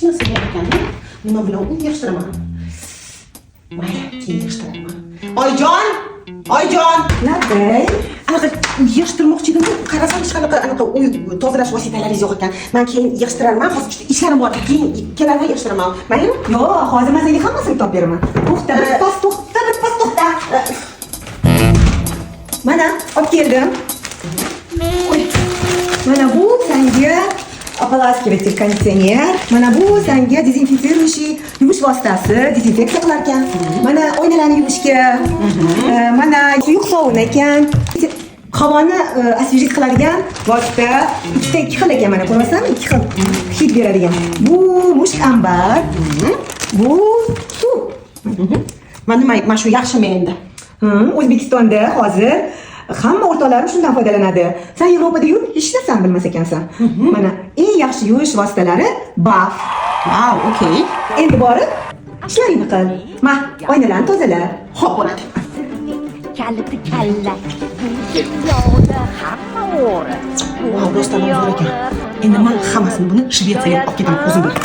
jinsiga ekan. Nima bilan u yig'ishtiraman? Mayli, keyin yig'ishtiraman. Oyjon! Labay. Anaqa yig'ishtirmoqchi edim. Qarasam hech qanaqa uy tozalash vositalaringiz yo'q ekan. Men keyin yig'ishtiraman. Hozir juda ishlarim bor. Keyin kelaman yig'ishtiraman. Maylimi? Yo'q, hozir men senga hammasini topib beraman. To'xta. Mana, olib keldim. Mana bu senga ополаскиватель konditsioner. Mana bu senga dezinfeksiruющий yuvish vositasi, dezinfeksiya qilar ekan. Mana oynalarni yuvishga. Mana suyuq sovun ekan. Havoni освежить qiladigan vosita ikkita ikki xil ekan, mana ko'rasizmi? Ikki xil hid beradigan. Bu mushk ambar. Bu suv. Mana shu yaxshimi endi? O'zbekistonda hozir hamma o'rtoqlarim shundan foydalanadi. Sen Yevropada yurib, hech narsani bilmas ekansan. Mana eng yaxshi yuvish vositalari BAF. Wow, okey. Endi borib, ishlaringni qil. Ma, oynalarni tozala. Xo'p, bo'ladi. Kaliti kalla, yo'da hamma o'ri. Wow, rostdan zo'r ekan. Endi men hammasini buni Shvetsiyaga olib ketaman o'zim bilan.